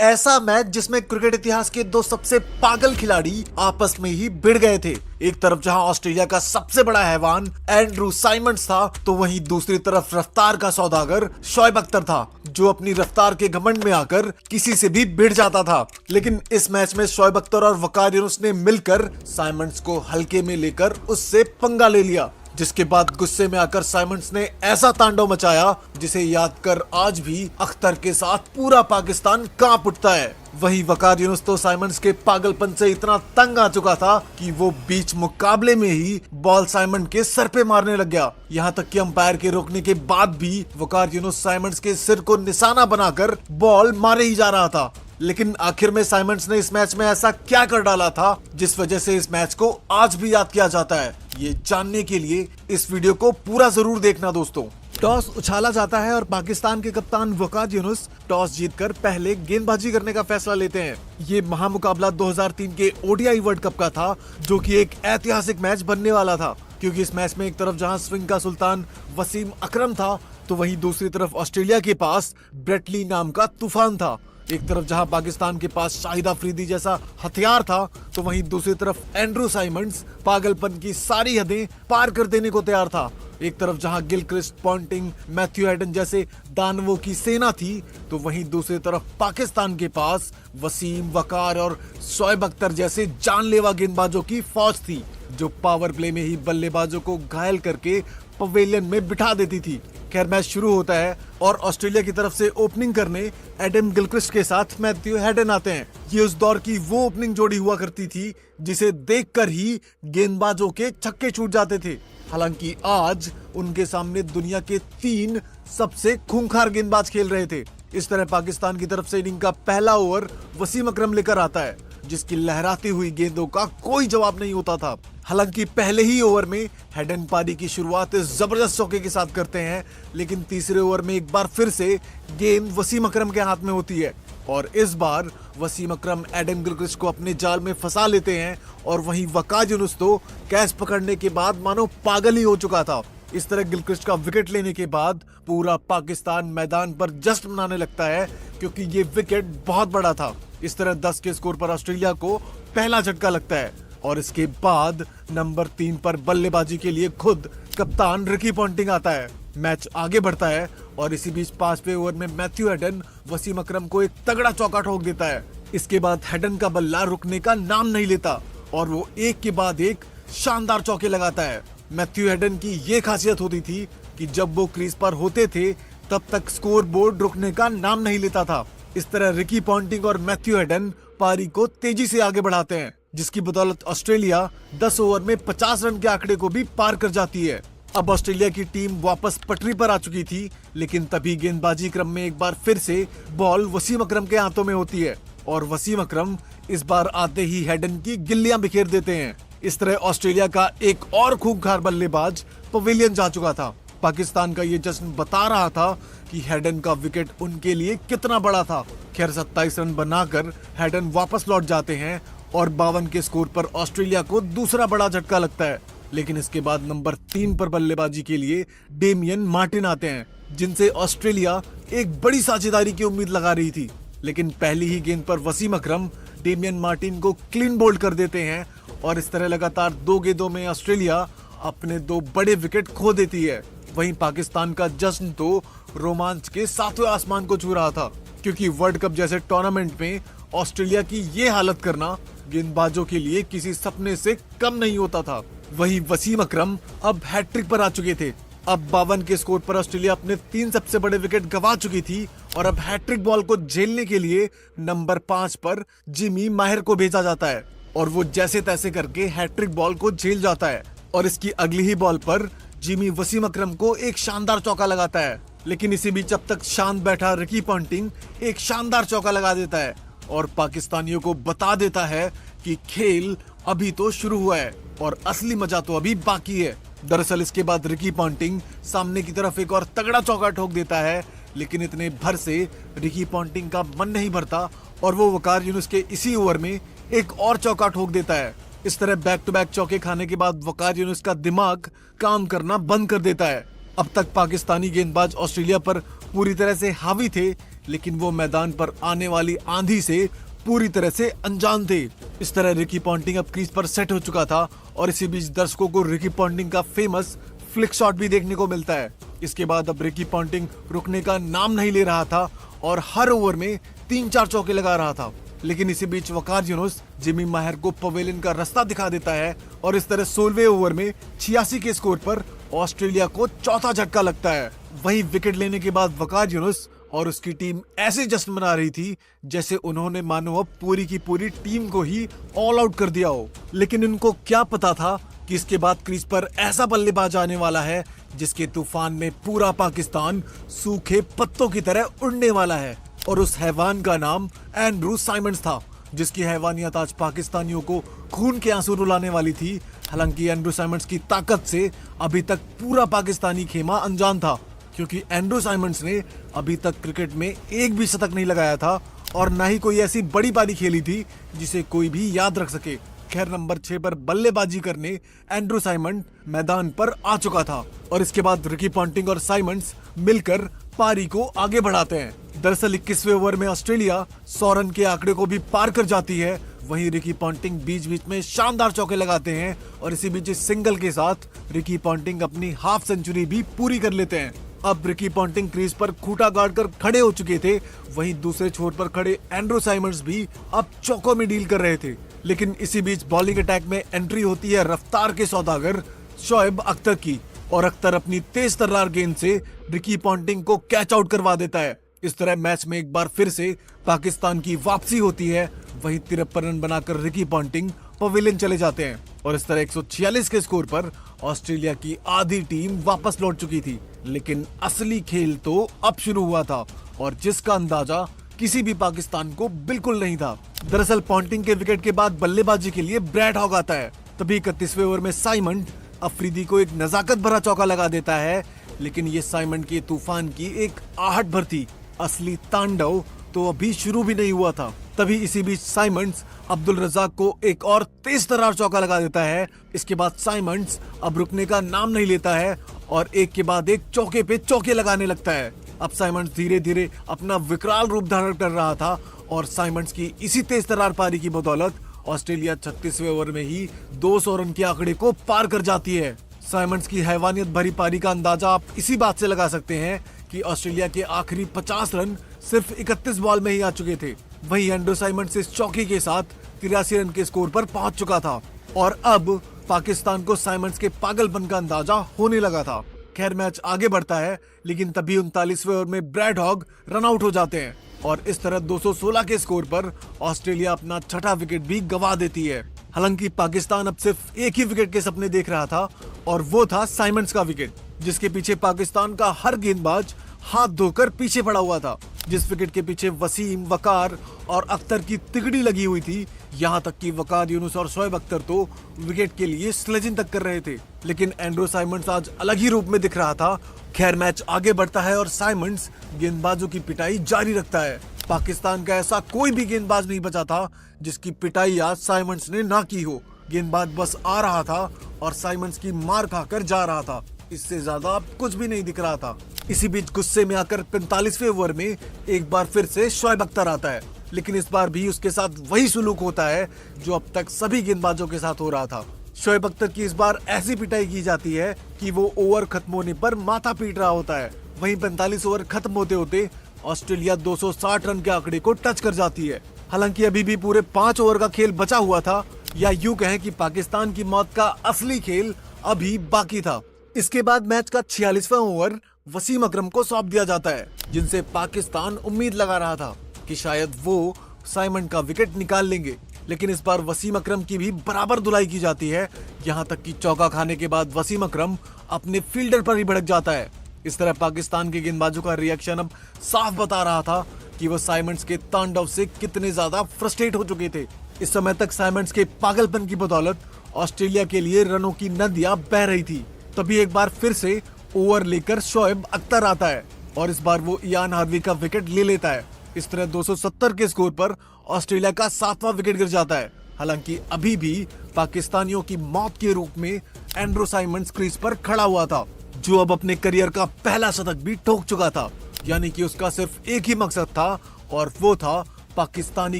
ऐसा मैच जिसमें क्रिकेट इतिहास के दो सबसे पागल खिलाड़ी आपस में ही भिड़ गए थे। एक तरफ जहां ऑस्ट्रेलिया का सबसे बड़ा हैवान एंड्रू साइमंड्स था, तो वहीं दूसरी तरफ रफ्तार का सौदागर शोएब अख्तर था, जो अपनी रफ्तार के घमंड में आकर किसी से भी भिड़ जाता था। लेकिन इस मैच में शोएब अख्तर और वकार यूनुस ने मिलकर साइमंड्स को हल्के में लेकर उससे पंगा ले लिया, जिसके बाद गुस्से में आकर साइमंड्स ने ऐसा तांडव मचाया जिसे याद कर आज भी अख्तर के साथ पूरा पाकिस्तान कांप उठता है। वहीं वकार यूनुस तो साइमंड्स के पागलपन से इतना तंग आ चुका था कि वो बीच मुकाबले में ही बॉल साइमंड के सर पे मारने लग गया। यहाँ तक कि अंपायर के रोकने के बाद भी वकार यूनुस साइमंड्स के सिर को निशाना बनाकर बॉल मारे ही जा रहा था। लेकिन आखिर में साइमंड्स ने इस मैच में ऐसा क्या कर डाला था जिस वजह से इस मैच को आज भी याद किया जाता है? ये जानने के लिए इस वीडियो को पूरा जरूर देखना दोस्तों। टॉस उछाला जाता है और पाकिस्तान के कप्तान वकार यूनुस टॉस जीतकर पहले गेंदबाजी करने का फैसला लेते हैं। ये महामुकाबला 2003 के ओडीआई वर्ल्ड कप का था, जो कि एक ऐतिहासिक मैच बनने वाला था, क्योंकि इस मैच में एक तरफ जहां स्विंग का सुल्तान वसीम अकरम था, तो वहीं दूसरी तरफ ऑस्ट्रेलिया के पास ब्रेट ली नाम का तूफान था। एक तरफ जहां पाकिस्तान के पास शाहिद अफरीदी जैसा हथियार था, तो वहीं दूसरी तरफ एंड्रू साइमंड्स पागलपन की सारी हदें पार कर देने को तैयार था। एक तरफ जहां गिलक्रिस्ट, पॉन्टिंग, मैथ्यू हेडन जैसे दानवों की सेना थी, तो वहीं दूसरी तरफ पाकिस्तान के पास वसीम, वकार और शोएब अख्तर जैसे जानलेवा गेंदबाजों की फौज थी, जो पावर प्ले में ही बल्लेबाजों को घायल करके पवेलियन में बिठा देती थी। खैर, मैच शुरू होता है और ऑस्ट्रेलिया की तरफ से ओपनिंग करने एडम गिलक्रिस्ट के साथ मैथ्यू हेडन आते हैं। ये उस दौर की वो ओपनिंग जोड़ी हुआ करती थी जिसे देखकर ही गेंदबाजों के छक्के छूट जाते थे। हालांकि आज उनके सामने दुनिया के 3 सबसे खूंखार गेंदबाज खेल रहे थे। इस तरह पाकिस्तान की तरफ से इनिंग का पहला ओवर वसीम अकरम लेकर आता है, जिसकी लहराती हुई गेंदों का कोई जवाब नहीं होता था। हालांकि पहले ही ओवर में हेडन पारी की शुरुआत जबरदस्त चौके के साथ करते हैं, लेकिन तीसरे ओवर में एक बार फिर से गेंद वसीम अकरम के हाथ में होती है और इस बार वसीम अकरम एडम गिलक्रिस्ट को अपने जाल में फंसा लेते हैं। और वहीं वकार यूनुस तो कैच पकड़ने के बाद मानो पागल ही हो चुका था। इस तरह गिलक्रिस्ट का विकेट लेने के बाद पूरा पाकिस्तान मैदान पर जश्न मनाने लगता है, क्योंकि ये विकेट बहुत बड़ा था। इस तरह 10 के स्कोर पर ऑस्ट्रेलिया को पहला झटका लगता है और इसके बाद नंबर 3 पर बल्लेबाजी के लिए खुद कप्तान रिकी पॉन्टिंग आता है। मैच आगे बढ़ता है और इसी बीच 5वें ओवर में मैथ्यू हेडन वसीम अकरम को एक तगड़ा चौका ठोक देता है। इसके बाद हेडन का बल्ला रुकने का नाम नहीं लेता और वो एक के बाद एक शानदार चौके लगाता है। मैथ्यू हेडन की ये खासियत होती थी कि जब वो क्रीज पर होते थे तब तक स्कोर बोर्ड रुकने का नाम नहीं लेता था। इस तरह रिकी पॉन्टिंग और मैथ्यू हेडन पारी को तेजी से आगे बढ़ाते हैं, जिसकी बदौलत ऑस्ट्रेलिया 10 ओवर में 50 रन के आंकड़े को भी पार कर जाती है। अब ऑस्ट्रेलिया की टीम वापस पटरी पर आ चुकी थी, लेकिन तभी गेंदबाजी क्रम में एक बार फिर से बॉल वसीम अकरम के हाथों में होती है और वसीम अकरम इस बार आते ही हेडन की गिल्लियां बिखेर देते हैं। इस तरह ऑस्ट्रेलिया का एक और खूंखार बल्लेबाज पवेलियन जा चुका था। पाकिस्तान का ये जश्न बता रहा था कि हेडन का विकेट उनके लिए कितना बड़ा था। खैर, 27 रन बनाकर हेडन वापस लौट जाते हैं और 52 के स्कोर पर ऑस्ट्रेलिया को दूसरा बड़ा झटका लगता है। लेकिन इसके बाद नंबर 3 पर बल्लेबाजी के लिए डेमियन मार्टिन आते हैं, जिनसे ऑस्ट्रेलिया एक बड़ी साझेदारी की उम्मीद लगा रही थी। लेकिन पहली ही गेंद पर वसीम अकरम डेमियन मार्टिन को क्लीन बोल्ड कर देते हैं और इस तरह लगातार 2 गेंदों में ऑस्ट्रेलिया अपने 2 बड़े विकेट खो देती है। वहीं पाकिस्तान का जश्न तो रोमांच के 7वें आसमान को छू रहा था, क्योंकि वर्ल्ड कप जैसे टूर्नामेंट में ऑस्ट्रेलिया की ये हालत करना गेंदबाजों के लिए किसी सपने से कम नहीं होता था। वहीं वसीम अकरम अब हैट्रिक पर आ चुके थे। अब 52 के स्कोर पर ऑस्ट्रेलिया अपने 3 सबसे बड़े विकेट गंवा चुकी थी और अब हैट्रिक बॉल को झेलने के लिए नंबर 5 पर जिमी माहिर को भेजा जाता है और वो जैसे तैसे करके हैट्रिक बॉल को झेल जाता है। और इसकी अगली ही बॉल पर जिमी वसीम अकरम को एक शानदार चौका लगाता है। लेकिन इसी बीच अब तक शांत बैठा रिकी पॉन्टिंग एक शानदार चौका लगा देता है और पाकिस्तानियों को बता देता है कि खेल अभी तो शुरू हुआ है और असली मजा तो अभी बाकी है। दरअसल इसके बाद रिकी पॉन्टिंग सामने की तरफ एक और तगड़ा चौका ठोक देता है, लेकिन इतने भर से रिकी पॉन्टिंग का मन नहीं भरता और वो वकार यूनुस के इसी ओवर में एक और चौका ठोक देता है। इस तरह बैक टू बैक चौके खाने के बाद वकार यूनुस का दिमाग काम करना बंद कर देता है। अब तक पाकिस्तानी गेंदबाज ऑस्ट्रेलिया पर पूरी तरह से हावी थे, लेकिन वो मैदान पर आने वाली आंधी से पूरी तरह से अनजान थे। इस तरह रिकी पॉन्टिंग अब क्रीज पर सेट हो चुका था और इसी बीच दर्शकों को रिकी पॉन्टिंग का फेमस फ्लिक शॉट भी देखने को मिलता है। इसके बाद अब रिकी पॉन्टिंग रुकने का नाम नहीं ले रहा था और हर ओवर में 3-4 चौके लगा रहा था। लेकिन इसी बीच वकार यूनुस जिमी माहिर को पवेलियन का रास्ता दिखा देता है और इस तरह 16वें ओवर में 86 के स्कोर पर ऑस्ट्रेलिया को चौथा झटका लगता है। वहीं विकेट लेने के बाद वकार यूनुस और उसकी टीम ऐसे जश्न मना रही थी जैसे उन्होंने मानो अब पूरी की पूरी टीम को ही ऑल आउट कर दिया हो। लेकिन उनको क्या पता था कि इसके बाद क्रीज पर ऐसा बल्लेबाज आने वाला है जिसके तूफान में पूरा पाकिस्तान सूखे पत्तों की तरह उड़ने वाला है। और उस हैवान का नाम एंड्रू साइमंड्स था, जिसकी हैवानियत आज पाकिस्तानियों को खून के आंसू रुलाने वाली थी। हालांकि एंड्रू साइमंड्स की ताकत से अभी तक पूरा पाकिस्तानी खेमा अनजान था, क्योंकि एंड्रू साइमंड्स ने अभी तक क्रिकेट में एक भी शतक नहीं लगाया था और न ही कोई ऐसी बड़ी पारी खेली थी जिसे कोई भी याद रख सके। खैर, नंबर 6 पर बल्लेबाजी करने एंड्रू साइमंड मैदान पर आ चुका था और इसके बाद रिकी पॉन्टिंग और साइमंड्स मिलकर पारी को आगे बढ़ाते हैं। दरअसल 21वें ओवर में ऑस्ट्रेलिया 100 रन के आंकड़े को भी पार कर जाती है। वहीं रिकी पॉन्टिंग बीच बीच में शानदार चौके लगाते हैं और इसी बीच सिंगल के साथ रिकी पॉन्टिंग अपनी हाफ सेंचुरी भी पूरी कर लेते हैं। अब रिकी पॉन्टिंग क्रीज पर खूंटा गाड़कर खड़े हो चुके थे, वहीं दूसरे छोर पर खड़े एंड्रू साइमंड्स भी अब चौकों में डील कर रहे थे। लेकिन इसी बीच बॉलिंग अटैक में एंट्री होती है रफ्तार के सौदागर शोएब अख्तर की और अख्तर अपनी तेज तर्रार गेंद से रिकी पॉन्टिंग को कैच आउट करवा देता है। इस तरह मैच में एक बार फिर से पाकिस्तान की वापसी होती है। वहीं 53 रन बनाकर रिकी पॉन्टिंग पवेलियन चले जाते हैं और इस तरह 146 के स्कोर पर ऑस्ट्रेलिया की आधी टीम वापस लौट चुकी थी। लेकिन असली खेल तो अब शुरू हुआ था और जिसका अंदाजा किसी भी पाकिस्तान को बिल्कुल नहीं था। दरअसल पॉन्टिंग के विकेट के बाद बल्लेबाजी के लिए ब्रैड हॉग आता है। तभी 31वें ओवर में साइमंड अफरीदी को एक नजाकत भरा चौका लगा देता है, लेकिन ये साइमंड के तूफान की एक आहट भर थी। असली तांडव तो अभी शुरू भी नहीं हुआ था। तभी इसी बीच साइमंड्स अब्दुल रज़ाक को एक और तेज तर्रार चौका लगा देता है। इसके बाद साइमंड्स अब रुकने का नाम नहीं लेता है और एक के बाद एक चौके पे चौके लगाने लगता है। अब साइमंड्स धीरे धीरे अपना विकराल रूप धारण कर रहा था और साइमंड्स की इसी तेज तर्रार पारी की बदौलत ऑस्ट्रेलिया 36वें ओवर में ही 200 रन के आंकड़े को पार कर जाती है। साइमंड्स की हैवानियत भरी पारी का अंदाजा आप इसी बात से लगा सकते हैं कि ऑस्ट्रेलिया के आखिरी 50 रन सिर्फ 31 बॉल में ही आ चुके थे। वहीं एंड्रू साइमंड्स इस चौके के साथ 83 रन के स्कोर पर पहुंच चुका था और अब पाकिस्तान को साइमंड्स के पागलपन का अंदाजा होने लगा था। खैर, मैच आगे बढ़ता है, लेकिन तभी 39वें ओवर में ब्रैड हॉग रन आउट हो जाते हैं और इस तरह 216 के स्कोर पर ऑस्ट्रेलिया अपना छठा विकेट भी गंवा देती है। हालांकि पाकिस्तान अब सिर्फ एक ही विकेट के सपने देख रहा था और वो था साइमंड्स का विकेट, जिसके पीछे पाकिस्तान का हर गेंदबाज हाथ धोकर पीछे पड़ा हुआ था। जिस विकेट के पीछे वसीम, वकार और अख्तर की तिगड़ी लगी हुई थी, यहाँ तक कि वकार यूनुस और शोएब अख्तर तो विकेट के लिए स्लेजिंग तक कर रहे थे। लेकिन एंड्रू साइमंड्स आज अलग ही रूप में दिख रहा था। खैर, मैच आगे बढ़ता है और साइमंड्स गेंदबाजों की पिटाई जारी रखता है। पाकिस्तान का ऐसा कोई भी गेंदबाज नहीं बचा था जिसकी पिटाई आज साइमंड्स ने ना की हो। गेंदबाज बस आ रहा था और साइमंड्स की मार खाकर जा रहा था। इससे ज्यादा कुछ भी नहीं दिख रहा था। इसी बीच गुस्से में आकर 45वें ओवर में एक बार फिर से शोएब अख्तर आता है, लेकिन इस बार भी उसके साथ वही सुलूक होता है जो अब तक सभी गेंदबाजों के साथ हो रहा था। शोएब अख्तर की इस बार ऐसी पिटाई की जाती है कि वो ओवर खत्म होने पर माथा पीट रहा होता है। वहीं 45 ओवर खत्म होते होते ऑस्ट्रेलिया 260 रन के आंकड़े को टच कर जाती है। हालांकि अभी भी पूरे 5 ओवर का खेल बचा हुआ था, या यूं कहें कि पाकिस्तान की मौत का असली खेल अभी बाकी था। इसके बाद मैच का 46वां ओवर वसीम अकरम को सौंप दिया जाता है, जिनसे पाकिस्तान उम्मीद लगा रहा था कि शायद वो साइमंड का विकेट निकाल लेंगे। लेकिन इस बार वसीम अकरम की भी बराबर धुलाई की जाती है, यहाँ तक कि चौका खाने के बाद वसीम अकरम अपने फील्डर पर ही भड़क जाता है। इस तरह पाकिस्तान के गेंदबाजों का रिएक्शन अब साफ बता रहा था कि वो साइमंड्स के तांडव से कितने ज्यादा फ्रस्ट्रेट हो चुके थे। इस समय तक साइमंड्स के पागलपन की बदौलत ऑस्ट्रेलिया के लिए रनों की नदियां बह रही थी। तभी एक बार फिर से ओवर लेकर शोएब अख्तर आता है और इस बार वो इयान हार्वी का विकेट ले लेता है। इस तरह 270 के स्कोर पर ऑस्ट्रेलिया का 7वां विकेट गिर जाता है। हालांकि अभी भी पाकिस्तानियों की मौत के रूप में एंड्रू साइमंड्स क्रीज पर खड़ा हुआ था, जो अब अपने करियर का पहला शतक भी ठोक चुका था। यानी कि उसका सिर्फ एक ही मकसद था और वो था पाकिस्तानी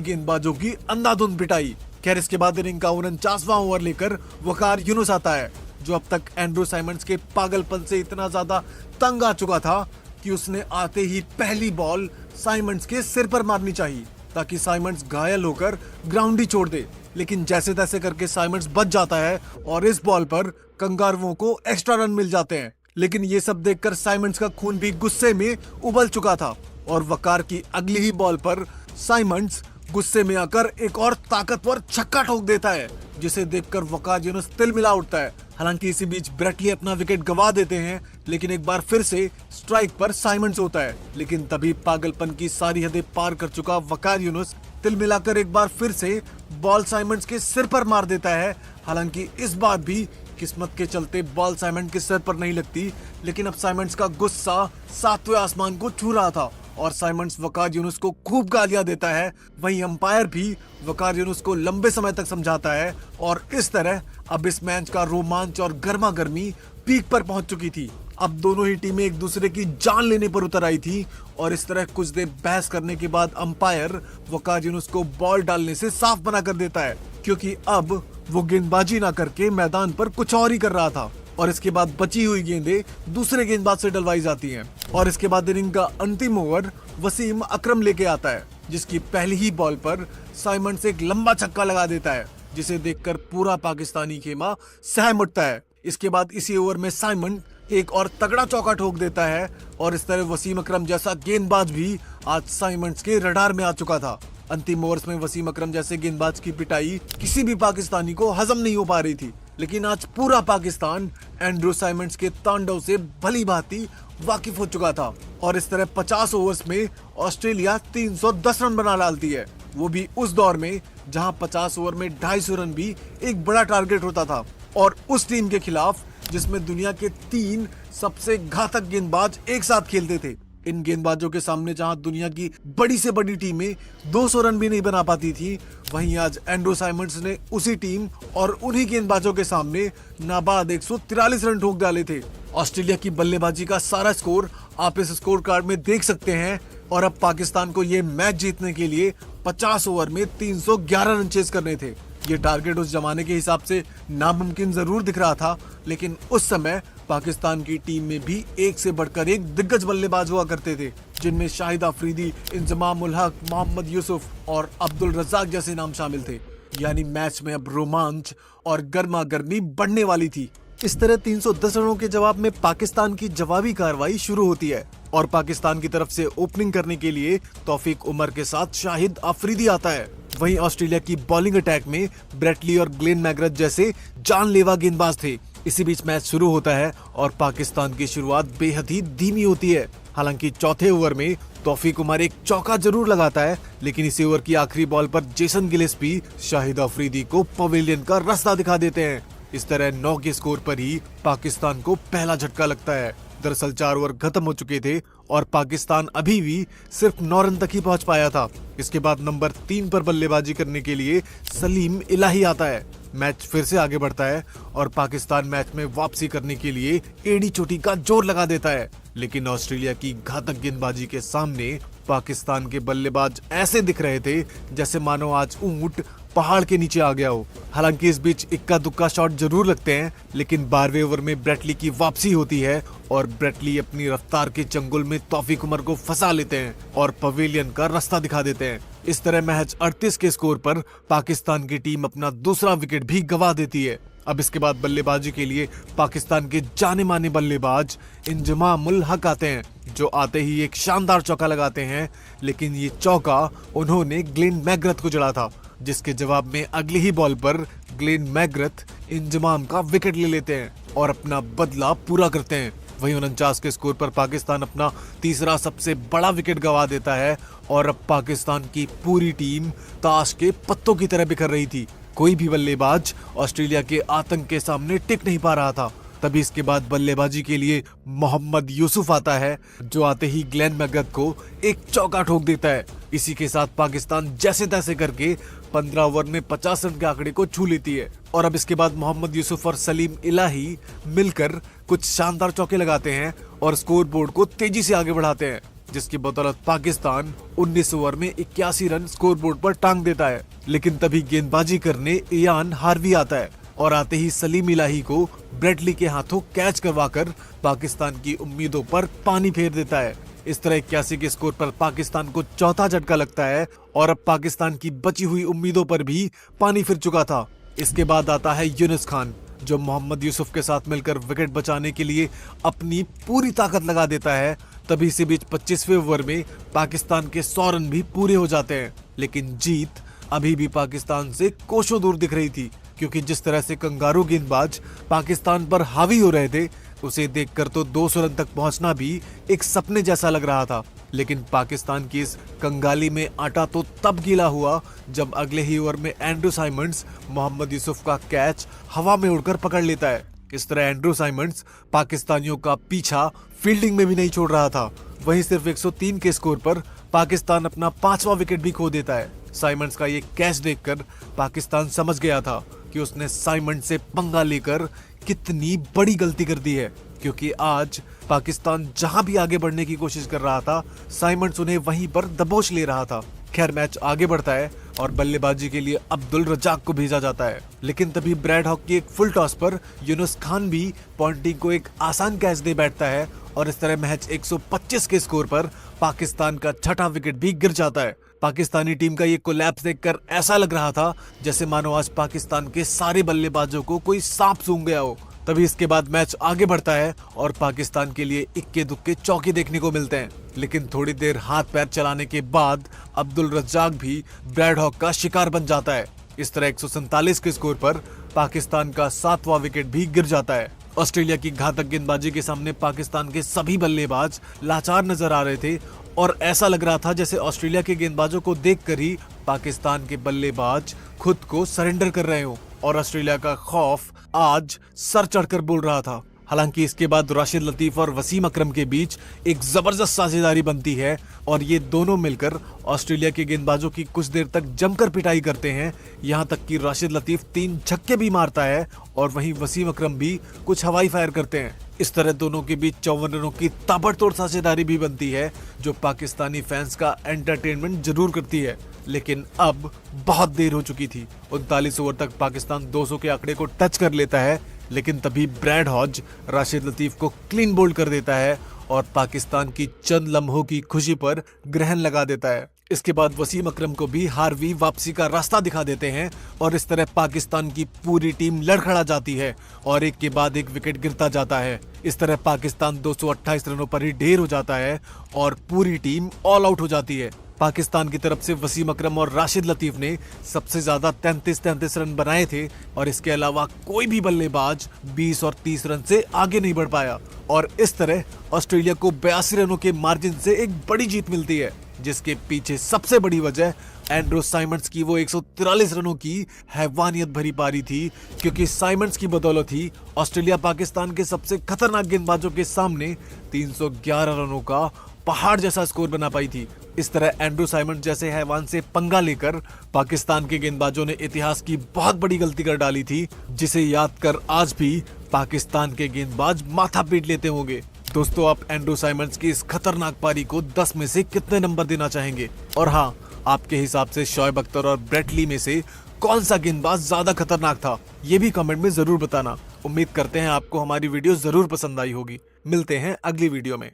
गेंदबाजों की अंधाधुंध पिटाई। खैर इसके बाद इनिंग का 49वां ओवर लेकर वकार यूनुस आता है, जो अब तक एंड्रू साइमंड्स के पागलपन से इतना ज्यादा तंग आ चुका था कि उसने आते ही पहली बॉल साइमंड्स के सिर पर मारनी चाहिए ताकि साइमंड्स घायल होकर ग्राउंड ही छोड़ दे। लेकिन जैसे तैसे करके साइमंड्स बच जाता है और इस बॉल पर कंगारुओं को एक्स्ट्रा रन मिल जाते हैं। लेकिन ये सब देखकर साइमंड्स का खून भी गुस्से में उबल चुका था और वकार की अगली ही बॉल पर साइमंड्स गुस्से में आकर एक और ताकतवर छक्का ठोक देता है, जिसे देखकर वकार यूनुस तिलमिला उठता है। हालांकि इसी बीच ब्रेटली अपना विकेट गंवा देते हैं, लेकिन एक बार फिर से स्ट्राइक पर साइमंड्स होता है। लेकिन तभी पागलपन की सारी हदें पार कर चुका वकार यूनुस तिलमिलाकर एक बार फिर से बॉल साइमंड्स के सिर पर मार देता है। हालांकि इस बार भी किस्मत के चलते बॉल साइमंड के सिर पर नहीं लगती, लेकिन अब साइमंड्स का गुस्सा सातवें आसमान को छू रहा था और साइमंड्स वकार यूनुस को खूब गालियां देता है। वहीं अंपायर भी वकार यूनुस को लंबे समय तक समझाता है और इस तरह अब इस मैच का रोमांच और गर्मा गर्मी पीक पर पहुंच चुकी थी। अब दोनों ही टीमें एक दूसरे की जान लेने पर उतर आई थी और इस तरह कुछ देर बहस करने के बाद अंपायर वकार यूनुस को बॉल डालने से साफ मना कर देता है, क्योंकि अब वो गेंदबाजी ना करके मैदान पर कुछ और ही कर रहा था। और इसके बाद बची हुई गेंदें दूसरे गेंदबाज से डलवाई जाती हैं और इसके बाद इनिंग का अंतिम ओवर वसीम अकरम लेके आता है, जिसकी पहली ही बॉल पर साइमंड्स एक लंबा छक्का लगा देता है, जिसे देखकर पूरा पाकिस्तानी खेमा सहम उठता है। इसके बाद इसी ओवर में साइमंड एक और तगड़ा चौका ठोक देता है और इस तरह वसीम अकरम जैसा गेंदबाज भी आज साइमंड्स के रडार में आ चुका था। अंतिम ओवर्स में वसीम अकरम जैसे गेंदबाज की पिटाई किसी भी पाकिस्तानी को हजम नहीं हो पा रही थी, लेकिन आज पूरा पाकिस्तान एंड्रू साइमंड्स के तांडव से भली भांति वाकिफ हो चुका था और इस तरह 50 ओवर्स में ऑस्ट्रेलिया 310 रन बना डालती है, वो भी उस दौर में जहां 50 ओवर में 250 रन भी एक बड़ा टारगेट होता था और उस टीम के खिलाफ जिसमें दुनिया के 3 सबसे घातक गेंदबाज एक साथ खेलते थे। इन गेंदबाजों के सामने जहां दुनिया की बड़ी से बड़ी टीमें 200 रन भी नहीं बना पाती थी, वहीं आज एंड्रू साइमंड्स ने उसी टीम और उन्हीं गेंदबाजों के सामने नाबाद 143 रन ठोक डाले थे। ऑस्ट्रेलिया की बल्लेबाजी का सारा स्कोर आप इस स्कोर कार्ड में देख सकते हैं और अब पाकिस्तान को ये मैच जीतने के लिए 50 ओवर में 311 रन चेस करने थे। ये टारगेट उस जमाने के हिसाब से नामुमकिन जरूर दिख रहा था, लेकिन उस समय पाकिस्तान की टीम में भी एक से बढ़कर एक दिग्गज बल्लेबाज हुआ करते थे, जिनमें शाहिद अफरीदी, इंजमाम उल हक, मोहम्मद यूसुफ और अब्दुल रज्जाक जैसे नाम शामिल थे। यानी मैच में अब रोमांच और गर्मा गर्मी बढ़ने वाली थी। इस तरह 310 रनों के जवाब में पाकिस्तान की जवाबी कार्रवाई शुरू होती है और पाकिस्तान की तरफ से ओपनिंग करने के लिए तौफीक उमर के साथ शाहिद अफरीदी आता है। वहीं ऑस्ट्रेलिया की बॉलिंग अटैक में ब्रेटली और ग्लेन मैग्रथ जैसे जानलेवा गेंदबाज थे। इसी बीच मैच शुरू होता है और पाकिस्तान की शुरुआत बेहद ही धीमी होती है। हालांकि चौथे ओवर में तौफीक उमर एक चौका जरूर लगाता है, लेकिन इसी ओवर की आखिरी बॉल पर जेसन गिलेस्पी शाहिद अफरीदी को पवेलियन का रास्ता दिखा देते हैं। इस तरह 9 के स्कोर पर ही पाकिस्तान को पहला झटका लगता है। दरअसल 4 ओवर खत्म हो चुके थे और पाकिस्तान अभी भी सिर्फ 9 रन तक ही पहुंच पाया था। इसके बाद नंबर 3 पर बल्लेबाजी करने के लिए सलीम इलाही आता है। मैच फिर से आगे बढ़ता है और पाकिस्तान मैच में वापसी करने के लिए एड़ी चोटी का जोर लगा देता है, लेकिन ऑस्ट्रेलिया की घातक गेंदबाजी के सामने पाकिस्तान के बल्लेबाज ऐसे दिख रहे थे जैसे मानो आज ऊंट पहाड़ के नीचे आ गया हो। हालांकि इस बीच इक्का दुक्का शॉट जरूर लगते हैं, लेकिन 12वें ओवर में ब्रेटली की वापसी होती है और ब्रेटली अपनी रफ्तार के चंगुल में तौफीक उमर को फंसा लेते हैं और पवेलियन का रास्ता दिखा देते हैं। इस तरह महज 38 के स्कोर पर पाकिस्तान की टीम अपना दूसरा विकेट भी गंवा देती है। अब इसके बाद बल्लेबाजी के लिए पाकिस्तान के जाने माने बल्लेबाज इंजमाम उल हक आते हैं, जो आते ही एक शानदार चौका लगाते हैं, लेकिन ये चौका उन्होंने ग्लेन मैग्रथ को जड़ा था, जिसके जवाब में अगली ही बॉल पर ग्लेन मैग्रथ इंजमाम का विकेट ले लेते हैं और अपना बदला पूरा करते हैं। वहीं 49 के स्कोर पर पाकिस्तान अपना तीसरा सबसे बड़ा विकेट गंवा देता है और अब पाकिस्तान की पूरी टीम ताश के पत्तों की तरह बिखर रही थी। कोई भी बल्लेबाज ऑस्ट्रेलिया के आतंक के सामने टिक नहीं पा रहा था। तभी इसके बाद बल्लेबाजी के लिए मोहम्मद यूसुफ आता है, जो आते ही ग्लेन मैग्रथ को एक चौका ठोक देता है। इसी के साथ पाकिस्तान जैसे तैसे करके 15 ओवर में 50 रन के आंकड़े को छू लेती है और अब इसके बाद मोहम्मद यूसुफ और सलीम इलाही मिलकर कुछ शानदार चौके लगाते हैं और स्कोर बोर्ड को तेजी से आगे बढ़ाते हैं। जिसकी बदौलत पाकिस्तान 19 ओवर में 81 रन स्कोरबोर्ड पर टांग देता है। लेकिन तभी गेंदबाजी करने इयान हार्वी आता है और आते ही सलीम इलाही को ब्रेटली के हाथों कैच करवाकर पाकिस्तान की उम्मीदों पर पानी फेर देता है। इस तरह 81 के स्कोर पर पाकिस्तान को चौथा झटका लगता है और अब पाकिस्तान की बची हुई उम्मीदों पर भी पानी फिर चुका था। इसके बाद आता है यूनुस खान, जो मोहम्मद यूसुफ के साथ मिलकर विकेट बचाने के लिए अपनी पूरी ताकत लगा देता है। तभी इसी बीच 25वें ओवर में पाकिस्तान के 100 रन भी पूरे हो जाते हैं। लेकिन जीत अभी भी पाकिस्तान से कोसों दूर दिख रही थी, क्योंकि जिस तरह से कंगारू गेंदबाज पाकिस्तान पर हावी हो रहे थे, उसे देखकर तो 200 रन तक पहुंचना भी एक सपने जैसा लग रहा था। लेकिन पाकिस्तान की इस कंगाली में आटा तो तब गीला हुआ जब अगले ही ओवर में एंड्रू साइमंड्स मोहम्मद यूसुफ का कैच हवा में उड़कर पकड़ लेता है। इस तरह एंड्रू साइमंड्स पाकिस्तानियों का पीछा फील्डिंग में भी नहीं छोड़ रहा था। वहीं सिर्फ 103 के स्कोर पर पाकिस्तान अपना 5वां विकेट भी खो देता है। साइमंड्स का ये कैच देखकर पाकिस्तान समझ गया था कि उसने साइमंड्स से पंगा लेकर कितनी बड़ी गलती कर दी है, क्योंकि आज पाकिस्तान जहां भी आगे बढ़ने की कोशिश कर रहा था, साइमंड्स उन्हें वहीं पर दबोच ले रहा था। खैर, मैच आगे बढ़ता है और बल्लेबाजी के लिए अब्दुल रज्जाक को भेजा जाता है। लेकिन तभी ब्रैड हॉक की एक फुल टॉस पर यूनुस खान भी पॉन्टिंग को एक आसान कैच दे बैठता है और इस तरह महज 125 के स्कोर पर पाकिस्तान का छठा विकेट भी गिर जाता है। पाकिस्तानी टीम का ये कोलैप्स देखकर ऐसा लग रहा था जैसे मानो आज पाकिस्तान के सारे बल्लेबाजों को कोई सांप सूंघ गया हो। तभी इसके बाद मैच आगे बढ़ता है और पाकिस्तान के लिए इक्के दुक्के चौके देखने को मिलते हैं। लेकिन थोड़ी देर हाथ पैर चलाने के बाद अब्दुल रज्जाक भी ब्रैड हॉक का शिकार बन जाता है। इस तरह 147 के स्कोर पर पाकिस्तान का 7वां विकेट भी गिर जाता है। ऑस्ट्रेलिया की घातक गेंदबाजी के सामने पाकिस्तान के सभी बल्लेबाज लाचार नजर आ रहे थे और ऐसा लग रहा था जैसे ऑस्ट्रेलिया के गेंदबाजों को देखकर ही पाकिस्तान के बल्लेबाज खुद को सरेंडर कर रहे हो और ऑस्ट्रेलिया का खौफ आज सर चढ़कर बोल रहा था। हालांकि इसके बाद राशिद लतीफ और वसीम अकरम के बीच एक जबरदस्त साझेदारी बनती है और ये दोनों मिलकर ऑस्ट्रेलिया के गेंदबाजों की कुछ देर तक जमकर पिटाई करते हैं। यहाँ तक कि राशिद लतीफ 3 छक्के भी मारता है और वहीं वसीम अकरम भी कुछ हवाई फायर करते हैं। इस तरह दोनों के बीच 54 रनों की ताबड़तोड़ साझेदारी भी बनती है, जो पाकिस्तानी फैंस का एंटरटेनमेंट जरूर करती है। लेकिन अब बहुत देर हो चुकी थी। 39 ओवर तक पाकिस्तान 200 के आंकड़े को टच कर लेता है, लेकिन तभी ब्रैड हॉज राशिद लतीफ को क्लीन बोल्ड कर देता है और पाकिस्तान की चंद लम्हों की खुशी पर ग्रहण लगा देता है। इसके बाद वसीम अकरम को भी हार्वी वापसी का रास्ता दिखा देते हैं और इस तरह पाकिस्तान की पूरी टीम लड़खड़ा जाती है और एक के बाद एक विकेट गिरता जाता है। इस तरह पाकिस्तान 228 रनों पर ही ढेर हो जाता है और पूरी टीम ऑल आउट हो जाती है। पाकिस्तान की तरफ से वसीम अकरम और राशिद लतीफ ने सबसे ज्यादा 33 रन बनाए थे और इसके अलावा कोई भी बल्लेबाज 20 और 30 रन से आगे नहीं बढ़ पाया और इस तरह ऑस्ट्रेलिया को 82 रनों के मार्जिन से एक बड़ी जीत मिलती है, जिसके पीछे सबसे बड़ी वजह एंड्रू साइमंड्स की वो 143 रनों की हैवानियत भरी पारी थी, क्योंकि साइमंड्स की बदौलत ही ऑस्ट्रेलिया पाकिस्तान के सबसे खतरनाक गेंदबाजों के सामने 311 रनों का पहाड़ जैसा स्कोर बना पाई थी। इस तरह एंड्रू साइमंड्स जैसे हैवान से पंगा लेकर पाकिस्तान के गेंदबाजों ने इतिहास की बहुत बड़ी गलती कर डाली थी, जिसे याद कर आज भी पाकिस्तान के गेंदबाज माथा पीट लेते होंगे। दोस्तों, आप एंड्रू साइमंड्स की इस खतरनाक पारी को 10 में से कितने नंबर देना चाहेंगे? और हाँ, आपके हिसाब से शोएब अख्तर और ब्रेटली में से कौन सा गेंदबाज ज्यादा खतरनाक था, ये भी कमेंट में जरूर बताना। उम्मीद करते हैं आपको हमारी वीडियो जरूर पसंद आई होगी। मिलते हैं अगली वीडियो में।